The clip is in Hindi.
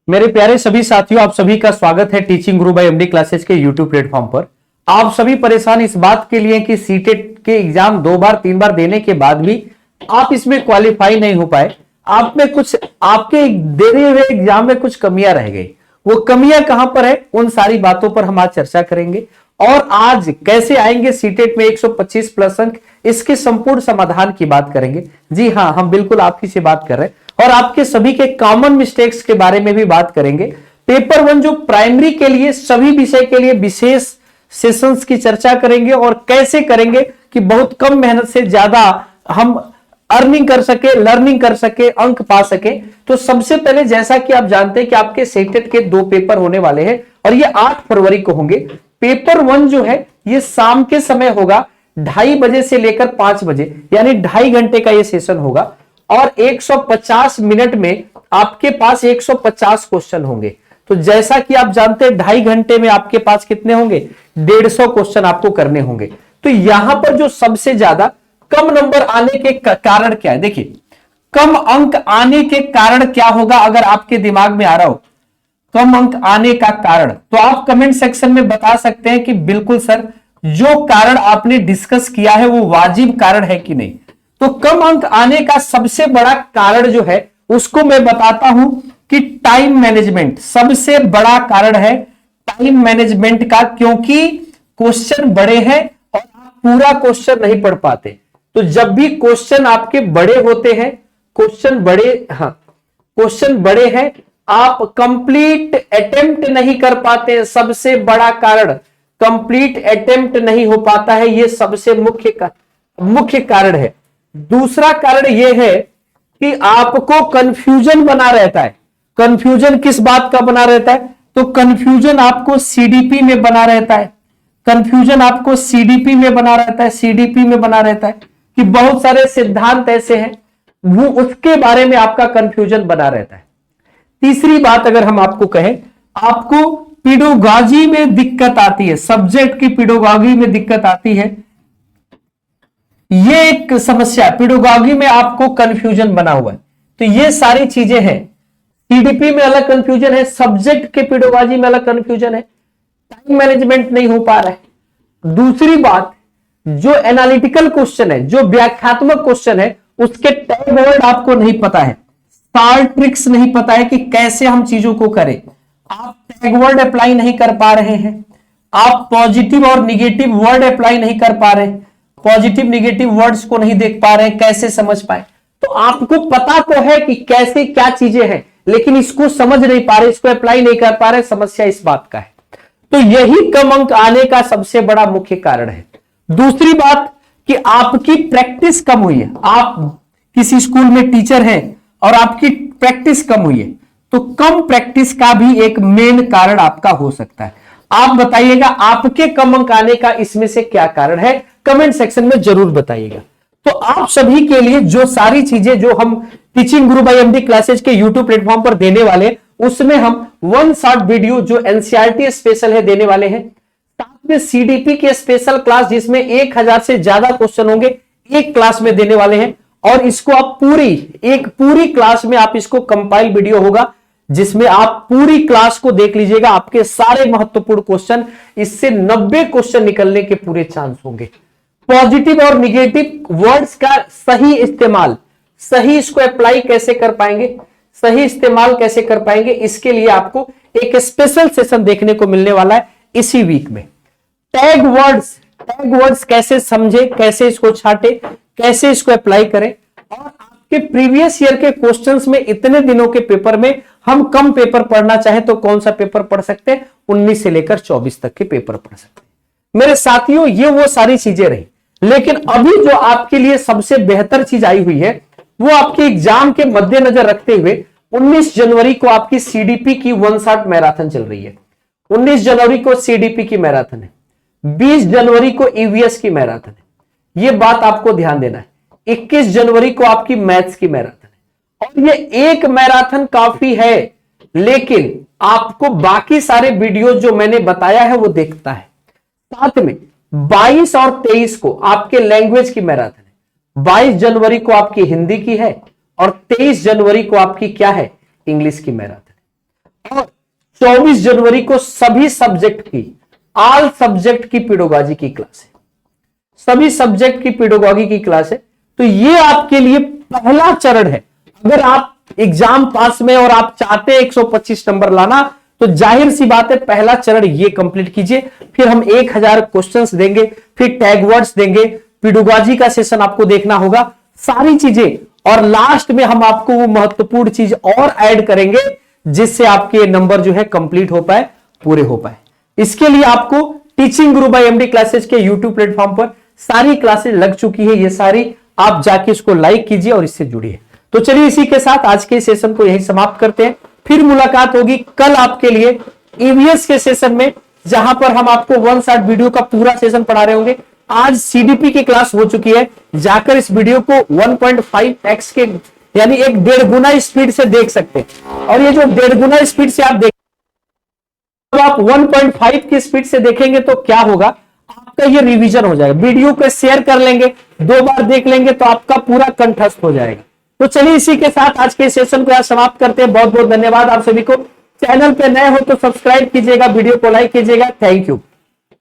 मेरे प्यारे सभी साथियों, आप सभी का स्वागत है टीचिंग गुरु बाय एमडी क्लासेस के यूट्यूब प्लेटफॉर्म पर। आप सभी परेशान इस बात के लिए कि सीटेट के एग्जाम 2 बार 3 बार देने के बाद भी आप इसमें क्वालिफाई नहीं हो पाए। आप में कुछ आपके देने हुए एग्जाम में कुछ कमियां रह गई। वो कमियां कहां पर है, उन सारी बातों पर हम आज चर्चा करेंगे। और आज कैसे आएंगे सीटेट में 125 प्लस अंक, इसके संपूर्ण समाधान की बात करेंगे। जी हां, हम बिल्कुल आप ही से बात कर रहे हैं और आपके सभी के कॉमन मिस्टेक्स के बारे में भी बात करेंगे। पेपर 1 जो प्राइमरी के लिए सभी विषय के लिए विशेष सेशंस की चर्चा करेंगे और कैसे करेंगे कि बहुत कम मेहनत से ज्यादा हम अर्निंग कर सके, लर्निंग कर सके, अंक पा सके। तो सबसे पहले जैसा कि आप जानते हैं कि आपके सेटेट के 2 पेपर होने वाले हैं और ये 8 फरवरी को होंगे। पेपर 1 जो है ये शाम के समय होगा, 2:30 बजे से लेकर 5 बजे, यानी 2.5 घंटे का ये सेशन होगा और 150 मिनट में आपके पास 150 क्वेश्चन होंगे। तो जैसा कि आप जानते हैं 2.5 घंटे में आपके पास कितने होंगे, 150 क्वेश्चन आपको करने होंगे। तो यहां पर जो सबसे ज्यादा कम नंबर आने के कारण क्या है, देखिए कम अंक आने के कारण क्या होगा। अगर आपके दिमाग में आ रहा हो कम अंक आने का कारण, तो आप कमेंट सेक्शन में बता सकते हैं कि बिल्कुल सर, जो कारण आपने डिस्कस किया है वो वाजिब कारण है कि नहीं। तो कम अंक आने का सबसे बड़ा कारण जो है उसको मैं बताता हूं कि टाइम मैनेजमेंट सबसे बड़ा कारण है, टाइम मैनेजमेंट का। क्योंकि क्वेश्चन बड़े हैं और आप पूरा क्वेश्चन नहीं पढ़ पाते। तो जब भी क्वेश्चन आपके बड़े होते हैं, क्वेश्चन बड़े हैं, आप कंप्लीट अटेम्प्ट नहीं कर पाते। सबसे बड़ा कारण कंप्लीट अटेम्प्ट नहीं हो पाता है, यह सबसे मुख्य कारण है। दूसरा कारण यह है कि आपको कंफ्यूजन बना रहता है। कंफ्यूजन किस बात का बना रहता है, तो कंफ्यूजन आपको सीडीपी में बना रहता है। कंफ्यूजन आपको सीडीपी में बना रहता है, सीडीपी में बना रहता है कि बहुत सारे सिद्धांत ऐसे हैं, वो उसके बारे में आपका कंफ्यूजन बना रहता है। तीसरी बात अगर हम आपको कहें, आपको पेडागॉजी में दिक्कत आती है, सब्जेक्ट की पेडागॉजी में दिक्कत आती है, ये एक समस्या। पेडागॉजी में आपको कंफ्यूजन बना हुआ है। तो ये सारी चीजें हैं। सीडीपी में अलग कंफ्यूजन है, सब्जेक्ट के पेडागॉजी में अलग कंफ्यूजन है, टाइम मैनेजमेंट नहीं हो पा रहा है। दूसरी बात, जो एनालिटिकल क्वेश्चन है, जो व्याख्यात्मक क्वेश्चन है, उसके टैग वर्ड आपको नहीं पता है, सार ट्रिक्स नहीं पता है कि कैसे हम चीजों को करें। आप टैग वर्ड अप्लाई नहीं कर पा रहे हैं, आप पॉजिटिव और निगेटिव वर्ड अप्लाई नहीं कर पा रहे, पॉजिटिव निगेटिव वर्ड्स को नहीं देख पा रहे, कैसे समझ पाए। तो आपको पता तो है कि कैसे क्या चीजें हैं, लेकिन इसको समझ नहीं पा रहे, इसको अप्लाई नहीं कर पा रहे। समस्या इस बात का है। तो यही कम अंक आने का सबसे बड़ा मुख्य कारण है। दूसरी बात कि आपकी प्रैक्टिस कम हुई है। आप किसी स्कूल में टीचर हैं और आपकी प्रैक्टिस कम हुई है, तो कम प्रैक्टिस का भी एक मेन कारण आपका हो सकता है। आप बताइएगा आपके कम अंक आने का इसमें से क्या कारण है, कमेंट सेक्शन में जरूर बताइएगा। तो आप सभी के लिए जो सारी चीजें जो हम टीचिंग गुरु बाय एमडी क्लासेज के यूट्यूब प्लेटफॉर्म पर देने वाले, उसमें हम 1 शॉर्ट वीडियो जो एनसीईआरटी स्पेशल है देने वाले हैं, साथ में सीडीपी की स्पेशल क्लास जिसमें 1000 से ज्यादा क्वेश्चन होंगे एक क्लास में देने वाले हैं। और इसको आप पूरी क्लास में आप इसको कंपाइल वीडियो होगा जिसमें आप पूरी क्लास को देख लीजिएगा। आपके सारे महत्वपूर्ण क्वेश्चन, इससे 90 क्वेश्चन निकलने के पूरे चांस होंगे। पॉजिटिव और निगेटिव वर्ड्स का सही इस्तेमाल, सही इसको अप्लाई कैसे कर पाएंगे, सही इस्तेमाल कैसे कर पाएंगे, इसके लिए आपको एक स्पेशल सेशन देखने को मिलने वाला है इसी वीक में। टैग वर्ड्स कैसे समझे, कैसे इसको छाटे, कैसे इसको अप्लाई करें। और आपके प्रीवियस ईयर के क्वेश्चंस में इतने दिनों के पेपर में हम कम पेपर पढ़ना चाहें तो कौन सा पेपर पढ़ सकते हैं, 19 से लेकर 24 तक के पेपर पढ़ सकते हैं। मेरे साथियों, ये वो सारी चीजें रही, लेकिन अभी जो आपके लिए सबसे बेहतर चीज आई हुई है वो आपके एग्जाम के मद्देनजर रखते हुए 19 जनवरी को आपकी सीडीपी की 1 शॉट मैराथन चल रही है। 19 जनवरी को सीडीपी की मैराथन है, 20 जनवरी को ईवीएस की मैराथन है। यह बात आपको ध्यान देना है। 21 जनवरी को आपकी मैथ्स की मैराथन है। और ये एक मैराथन काफी है, लेकिन आपको बाकी सारे वीडियो जो मैंने बताया है वो देखता है। साथ में 22 और 23 को आपके लैंग्वेज की मैराथन है। 22 जनवरी को आपकी हिंदी की है और 23 जनवरी को आपकी क्या है, इंग्लिश की मैराथन और 24 जनवरी को सभी सब्जेक्ट की, ऑल सब्जेक्ट की पेडागोजी की क्लास है, सभी सब्जेक्ट की पेडागोजी की क्लास है। तो ये आपके लिए पहला चरण है। अगर आप एग्जाम पास में और आप चाहते हैं 125 नंबर लाना, तो जाहिर सी बात है पहला चरण ये कंप्लीट कीजिए। फिर हम 1000 क्वेश्चंस देंगे, फिर टैग वर्ड्स देंगे, पेडागोजी का सेशन आपको देखना होगा, सारी चीजें, और लास्ट में हम आपको वो महत्वपूर्ण चीज और ऐड करेंगे जिससे आपके नंबर जो है कंप्लीट हो पाए, पूरे हो पाए। इसके लिए आपको टीचिंग गुरु बाय एमडी क्लासेस के यूट्यूब प्लेटफॉर्म पर सारी क्लासेस लग चुकी है, ये सारी आप जाके इसको लाइक कीजिए और इससे जुड़िए। तो चलिए इसी के साथ आज के सेशन को यही समाप्त करते हैं। फिर मुलाकात होगी कल आपके लिए ईवीएस के सेशन में, जहां पर हम आपको 1 शॉट वीडियो का पूरा सेशन पढ़ा रहे होंगे। आज सीडीपी की क्लास हो चुकी है, जाकर इस वीडियो को 1.5x के यानी 1.5 गुना स्पीड से देख सकते हैं। और ये जो 1.5 गुना स्पीड से आप देख, जब आप 1.5 की स्पीड से देखेंगे तो क्या होगा, आपका ये रिवीजन हो जाएगा। वीडियो को शेयर कर लेंगे, 2 बार देख लेंगे तो आपका पूरा कंठस्थ हो जाएगा। तो चलिए इसी के साथ आज के सेशन को यहाँ समाप्त करते हैं। बहुत बहुत धन्यवाद आप सभी को। चैनल पे नए हो तो सब्सक्राइब कीजिएगा, वीडियो को लाइक कीजिएगा। Thank you.